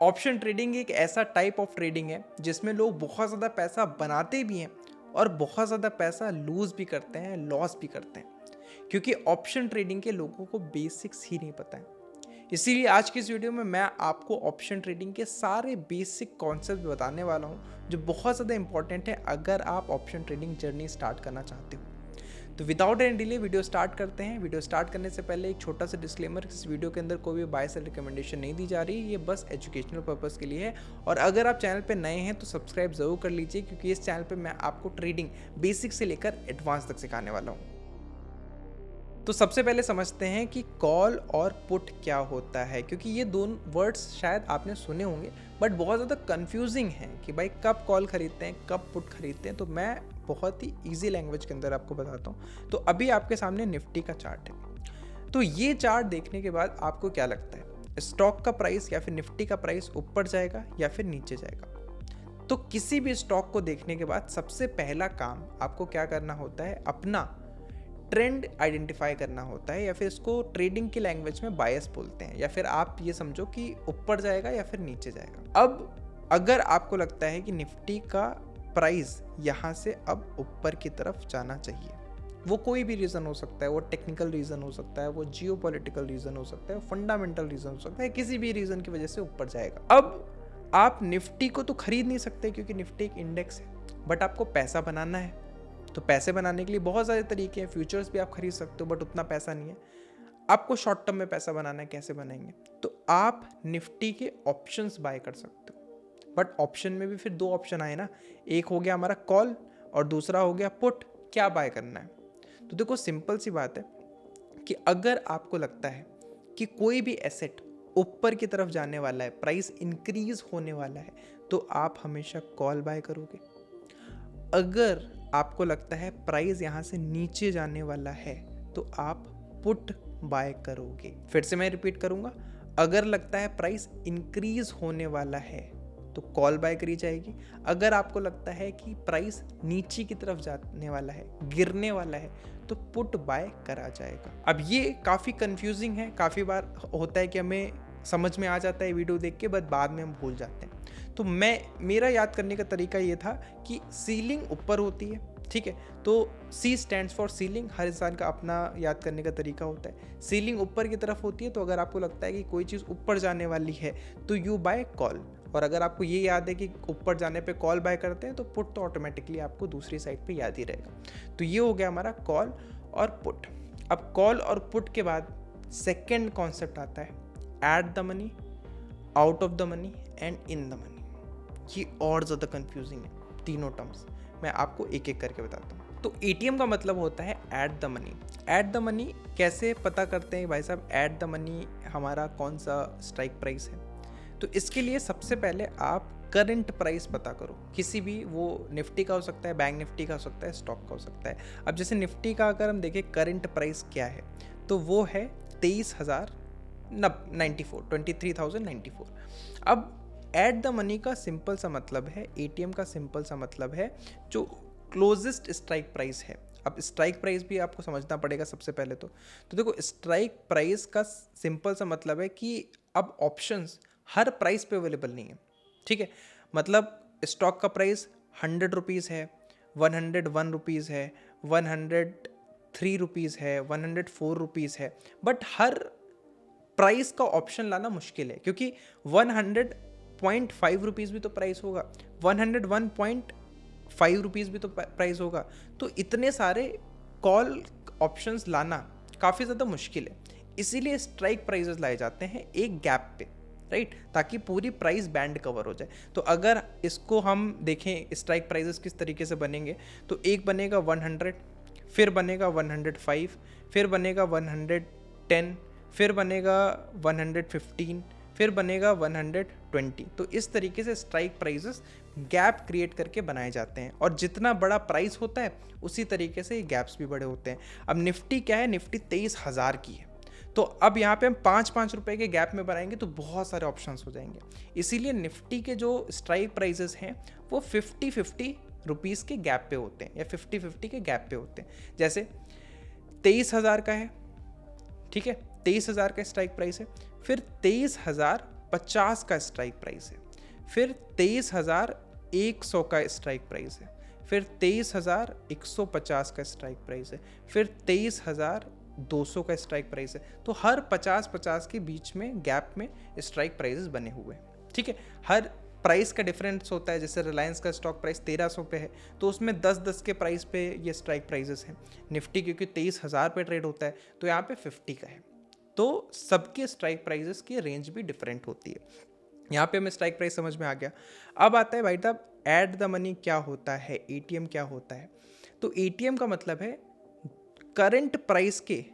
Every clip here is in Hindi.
ऑप्शन ट्रेडिंग एक ऐसा टाइप ऑफ ट्रेडिंग है जिसमें लोग बहुत ज़्यादा पैसा बनाते भी हैं और बहुत ज़्यादा पैसा लूज भी करते हैं, लॉस भी करते हैं, क्योंकि ऑप्शन ट्रेडिंग के लोगों को बेसिक्स ही नहीं पता है। इसीलिए आज की इस वीडियो में मैं आपको ऑप्शन ट्रेडिंग के सारे बेसिक कॉन्सेप्ट बताने वाला हूं जो बहुत ज़्यादा इंपॉर्टेंट है अगर आप ऑप्शन ट्रेडिंग जर्नी स्टार्ट करना चाहते हो। तो without any delay video start करते हैं। वीडियो स्टार्ट करने से पहले एक छोटा सा डिस्क्लेमर, इस वीडियो के अंदर कोई भी बाय सेल रिकमेंडेशन नहीं दी जा रही, ये बस एजुकेशनल पर्पस के लिए है। और अगर आप चैनल पे नए हैं तो सब्सक्राइब जरूर कर लीजिए, क्योंकि इस चैनल पे मैं आपको ट्रेडिंग बेसिक से लेकर एडवांस तक सिखाने वाला हूँ। तो सबसे पहले समझते हैं कि कॉल और पुट क्या होता है, क्योंकि ये दोनों वर्ड्स शायद आपने सुने होंगे बट बहुत ज़्यादा कंफ्यूजिंग है कि भाई कब कॉल खरीदते हैं, कब पुट खरीदते हैं। तो मैं बहुत ही इजी लैंग्वेज के अंदर आपको बताता हूँ। तो अभी आपके सामने निफ्टी का चार्ट है। तो ये चार्ट देखने के बाद आपको क्या लगता है, स्टॉक का प्राइस या फिर निफ्टी का प्राइस ऊपर जाएगा या फिर नीचे जाएगा? तो किसी भी स्टॉक को देखने के बाद सबसे पहला काम आपको क्या करना होता है, अपना ट्रेंड आइडेंटिफाई करना होता है, या फिर इसको ट्रेडिंग की लैंग्वेज में बायस बोलते हैं, या फिर आप ये समझो कि ऊपर जाएगा या फिर नीचे जाएगा। अब अगर आपको लगता है कि निफ्टी का प्राइस यहाँ से अब ऊपर की तरफ जाना चाहिए, वो कोई भी रीज़न हो सकता है, वो टेक्निकल रीज़न हो सकता है, वो जियोपॉलिटिकल रीज़न हो सकता है, फंडामेंटल रीज़न हो सकता है, किसी भी रीज़न की वजह से ऊपर जाएगा। अब आप निफ्टी को तो खरीद नहीं सकते क्योंकि निफ्टी एक इंडेक्स है, बट आपको पैसा बनाना है। तो पैसे बनाने के लिए बहुत सारे तरीके हैं। फ्यूचर्स भी आप खरीद सकते हो बट उतना पैसा नहीं है। आपको शॉर्ट टर्म में पैसा बनाना है, कैसे बनाएंगे? तो आप निफ्टी के ऑप्शंस बाय कर सकते हो। बट ऑप्शन में भी फिर दो ऑप्शन आए ना, एक हो गया हमारा कॉल और दूसरा हो गया पुट। क्या बाय करना है? तो देखो, सिंपल सी बात है कि अगर आपको लगता है कि कोई भी एसेट ऊपर की तरफ जाने वाला है, प्राइस इंक्रीज होने वाला है, तो आप हमेशा कॉल बाय करोगे। अगर आपको लगता है प्राइस यहाँ से नीचे जाने वाला है तो आप पुट बाय करोगे। फिर से मैं रिपीट करूँगा, अगर लगता है प्राइस इंक्रीज होने वाला है तो कॉल बाय करी जाएगी। अगर आपको लगता है कि प्राइस नीचे की तरफ जाने वाला है, गिरने वाला है, तो पुट बाय करा जाएगा। अब ये काफ़ी कंफ्यूजिंग है, काफ़ी बार होता है कि हमें समझ में आ जाता है वीडियो देख के, बट बाद में हम भूल जाते हैं। तो मेरा याद करने का तरीका ये था कि सीलिंग ऊपर होती है, ठीक है, तो सी स्टैंड्स फॉर सीलिंग। हर इंसान का अपना याद करने का तरीका होता है। सीलिंग ऊपर की तरफ होती है, तो अगर आपको लगता है कि कोई चीज़ ऊपर जाने वाली है तो यू बाय कॉल। और अगर आपको ये याद है कि ऊपर जाने पे कॉल बाय करते हैं तो पुट तो ऑटोमेटिकली आपको दूसरी साइड पे याद ही रहेगा। तो ये हो गया हमारा कॉल और पुट। अब कॉल और पुट के बाद सेकेंड कॉन्सेप्ट आता है at the money, out of the money and in the money. ये और ज़्यादा कंफ्यूजिंग है, तीनों टर्म्स मैं आपको एक एक करके बताता हूँ। तो एटीएम का मतलब होता है at the money. At the money कैसे पता करते हैं भाई साहब, एट द मनी हमारा कौन सा स्ट्राइक प्राइस है? तो इसके लिए सबसे पहले आप करंट प्राइस पता करो, किसी भी, वो निफ्टी का हो सकता है, बैंक निफ्टी का हो सकता है, स्टॉक का हो सकता है। अब जैसे निफ्टी का अगर हम देखें करंट प्राइस क्या है, तो वो है 23,094। अब एट द मनी का सिंपल सा मतलब है, एटीएम का सिंपल सा मतलब है जो क्लोजेस्ट स्ट्राइक प्राइस है। अब स्ट्राइक प्राइस भी आपको समझना पड़ेगा सबसे पहले तो देखो, स्ट्राइक प्राइस का सिंपल सा मतलब है कि अब ऑप्शंस हर प्राइस पे अवेलेबल नहीं है, ठीक है। मतलब स्टॉक का प्राइस 100 रुपीज़ है, 101 रुपीज़ है, 103 रुपीज़ है, 104 रुपीज़ है, बट हर प्राइस का ऑप्शन लाना मुश्किल है, क्योंकि 100.5 रुपीज़ भी तो प्राइस होगा, 101.5 रुपीज़ भी तो प्राइस होगा। तो इतने सारे कॉल ऑप्शंस लाना काफ़ी ज़्यादा मुश्किल है। इसीलिए स्ट्राइक प्राइसेस लाए जाते हैं एक गैप पे, राइट, ताकि पूरी प्राइस बैंड कवर हो जाए। तो अगर इसको हम देखें स्ट्राइक प्राइसेस किस तरीके से बनेंगे, तो एक बनेगा 100, फिर बनेगा 105, फिर बनेगा 110, फिर बनेगा 115, फिर बनेगा 120। तो इस तरीके से स्ट्राइक प्राइसेस गैप क्रिएट करके बनाए जाते हैं, और जितना बड़ा प्राइस होता है उसी तरीके से गैप्स भी बड़े होते हैं। अब निफ्टी क्या है, निफ्टी 23,000 की है, तो अब यहाँ पे हम 5-5 रुपए के गैप में बनाएंगे तो बहुत सारे ऑप्शंस हो जाएंगे। इसीलिए निफ्टी के जो स्ट्राइक प्राइसेस हैं वो 50-50 रुपीज़ के गैप पे होते हैं, या 50-50 के गैप पे होते हैं। जैसे 23,000 का है, ठीक है, 23,000 का स्ट्राइक प्राइस है, फिर 23,000 23,050 का स्ट्राइक प्राइस है, फिर 23,100 का स्ट्राइक प्राइस है, फिर 23,150 का स्ट्राइक प्राइस है, फिर 23,200 का स्ट्राइक प्राइस है। तो हर 50-50 के बीच में गैप में स्ट्राइक प्राइसेस बने हुए हैं, ठीक है। हर प्राइस का डिफरेंस होता है, जैसे रिलायंस का स्टॉक प्राइस 1300 पे है तो उसमें 10-10 के प्राइस पे ये स्ट्राइक प्राइसेस हैं। निफ्टी क्योंकि 23,000 पे ट्रेड होता है तो यहाँ पे 50 का है। तो सबके स्ट्राइक प्राइसेस की रेंज भी डिफरेंट होती है। यहाँ पे हमें स्ट्राइक प्राइस समझ में आ गया। अब आता है भाई साहब एट द मनी क्या होता है, एटीएम क्या होता है। तो एटीएम का मतलब है करंट प्राइस के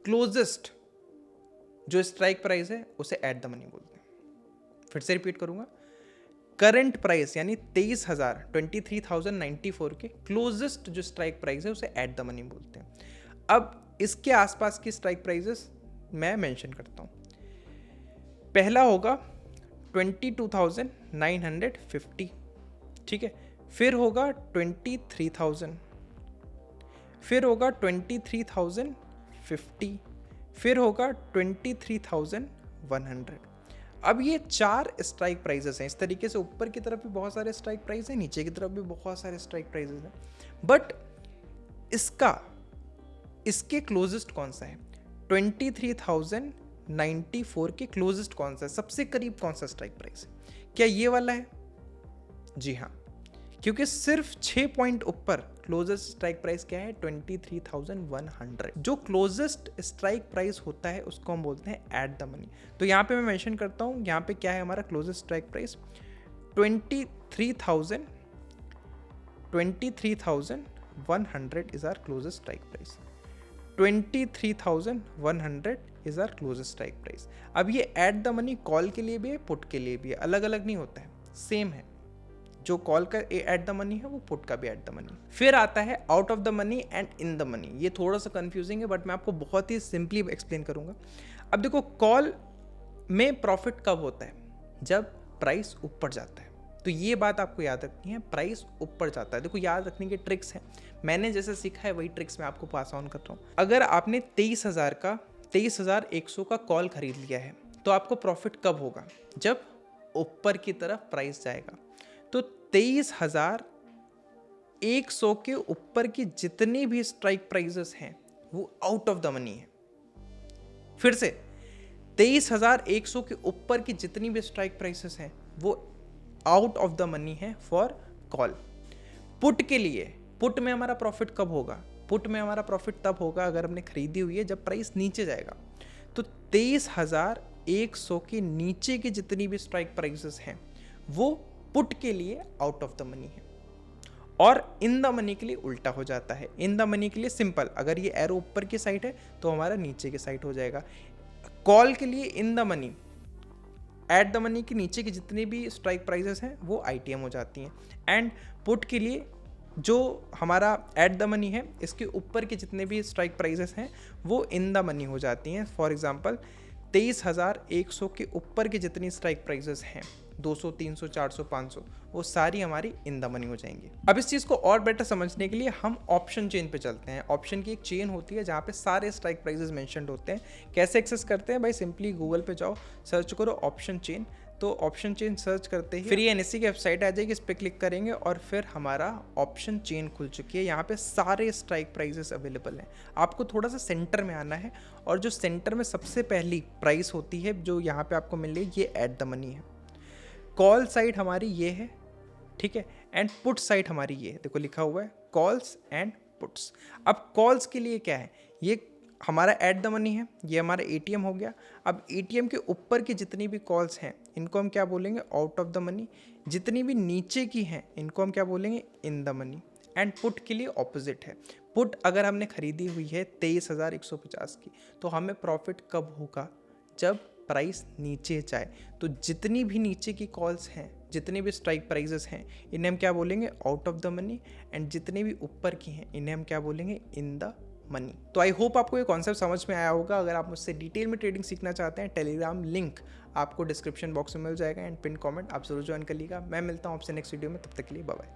क्लोजेस्ट जो स्ट्राइक प्राइस है उसे एट द मनी बोलते हैं। फिर से रिपीट करूंगा, करंट प्राइस यानी 23,094 के क्लोजेस्ट जो स्ट्राइक प्राइस है उसे एट द मनी बोलते हैं। अब इसके आसपास की स्ट्राइक प्राइसेस मैं मेंशन करता हूं। पहला होगा 22,950, ठीक है। फिर होगा 23,000, फिर होगा 23,050, फिर होगा 23,100। अब ये 4 स्ट्राइक प्राइसेस हैं। इस तरीके से ऊपर की तरफ भी बहुत सारे स्ट्राइक प्राइस हैं, नीचे की तरफ भी बहुत सारे स्ट्राइक प्राइसेस हैं, बट इसके क्लोजेस्ट कौन सा है? 23,094 के क्लोजेस्ट कौन सा है, सबसे करीब कौन सा स्ट्राइक प्राइस है? क्या ये वाला है? जी हाँ, क्योंकि सिर्फ 6 पॉइंट ऊपर क्लोजेस्ट स्ट्राइक प्राइस क्या है? 23,100। जो क्लोजेस्ट स्ट्राइक प्राइस होता है उसको हम बोलते हैं एट द मनी। तो यहाँ पे मैं मेंशन करता हूँ, यहाँ पे क्या है हमारा closest strike price? 23,100 is our closest strike price. 23,100 is our closest strike price. अब ये एट द मनी कॉल के लिए भी है, पुट के लिए भी है, अलग अलग नहीं होता है, सेम है। जो कॉल का एट द मनी है वो पुट का भी एट द मनी। फिर आता है out of the money and in the money. ये थोड़ा सा कंफ्यूजिंग है बट मैं आपको बहुत ही सिंपली एक्सप्लेन करूंगा। अब देखो, कॉल में प्रॉफिट कब होता है? जब प्राइस ऊपर जाता है। तो ये बात आपको याद रखनी है, प्राइस ऊपर जाता है। देखो, याद रखने के ट्रिक्स हैं, मैंने जैसे सीखा है वही ट्रिक्स मैं आपको पास ऑन कर रहा हूँ। अगर आपने 23,100 का कॉल खरीद लिया है तो आपको प्रॉफिट कब होगा? जब ऊपर की तरफ प्राइस जाएगा। तो 23,100 के ऊपर की जितनी भी स्ट्राइक प्राइसेस हैं वो आउट ऑफ द मनी है। फिर से 23,100 के ऊपर की जितनी भी स्ट्राइक प्राइसेस हैं वो आउट ऑफ द मनी है फॉर कॉल। पुट के लिए, पुट में हमारा प्रॉफिट कब होगा? पुट में हमारा प्रॉफिट तब होगा अगर हमने खरीदी हुई है जब प्राइस नीचे जाएगा। तो 23,100 के नीचे की जितनी भी स्ट्राइक प्राइसेस हैं वो पुट के लिए आउट ऑफ द मनी है। और इन द मनी के लिए उल्टा हो जाता है। इन द मनी के लिए सिंपल, अगर ये एरो ऊपर की साइड है तो हमारा नीचे की साइड हो जाएगा। कॉल के लिए in the money, at the money के नीचे की जितनी भी स्ट्राइक प्राइसेस हैं वो आईटीएम हो जाती हैं। एंड पुट के लिए जो हमारा एट द मनी है इसके ऊपर के जितने भी स्ट्राइक प्राइसेस हैं वो इन द मनी हो जाती हैं। फॉर एग्जांपल 23,100 के ऊपर के जितनी स्ट्राइक प्राइसेस हैं 200, 300, 400, 500 वो सारी हमारी इन द मनी हो जाएंगी। अब इस चीज़ को और बेटर समझने के लिए हम ऑप्शन चेन पे चलते हैं। ऑप्शन की एक चेन होती है जहाँ पे सारे स्ट्राइक प्राइसेस मेंशन्ड होते हैं। कैसे एक्सेस करते हैं भाई? सिंपली गूगल पे जाओ, सर्च करो ऑप्शन चेन। तो ऑप्शन चेन सर्च करते ही फिर ये एनएससी की वेबसाइट आ जाएगी, इस पर क्लिक करेंगे और फिर हमारा ऑप्शन चेन खुल चुकी है। यहाँ पे सारे स्ट्राइक प्राइसेस अवेलेबल हैं। आपको थोड़ा सा सेंटर में आना है और जो सेंटर में सबसे पहली प्राइस होती है जो यहाँ पे आपको मिल रही है ये एट द मनी है। कॉल साइड हमारी ये है, ठीक है, एंड पुट साइड हमारी ये है। देखो लिखा हुआ है कॉल्स एंड पुट्स। अब कॉल्स के लिए क्या है? ये हमारा एट द मनी है, ये हमारा एटीएम हो गया। अब एटीएम के ऊपर की जितनी भी कॉल्स हैं इनको हम क्या बोलेंगे? Out of the money. जितनी भी नीचे की हैं इनको हम क्या बोलेंगे? In the money. And put के लिए ऑपोजिट है। पुट अगर हमने खरीदी हुई है 23,150 की तो हमें प्रॉफिट कब होगा? जब प्राइस नीचे जाए। तो जितनी भी नीचे की कॉल्स हैं, जितने भी स्ट्राइक प्राइसेस हैं इन्हें हम क्या बोलेंगे? Out of the money. And जितने भी ऊपर की हैं इन्हें हम क्या बोलेंगे? In the money. तो आई होप आपको ये कॉन्सेप्ट समझ में आया होगा। अगर आप मुझसे डिटेल में ट्रेडिंग सीखना चाहते हैं, टेलीग्राम लिंक आपको डिस्क्रिप्शन बॉक्स में मिल जाएगा एंड पिन कमेंट आप जरूर ज्वाइन कर लीजिएगा। मैं मिलता हूँ आपसे नेक्स्ट वीडियो में, तब तक के लिए बाय बाय।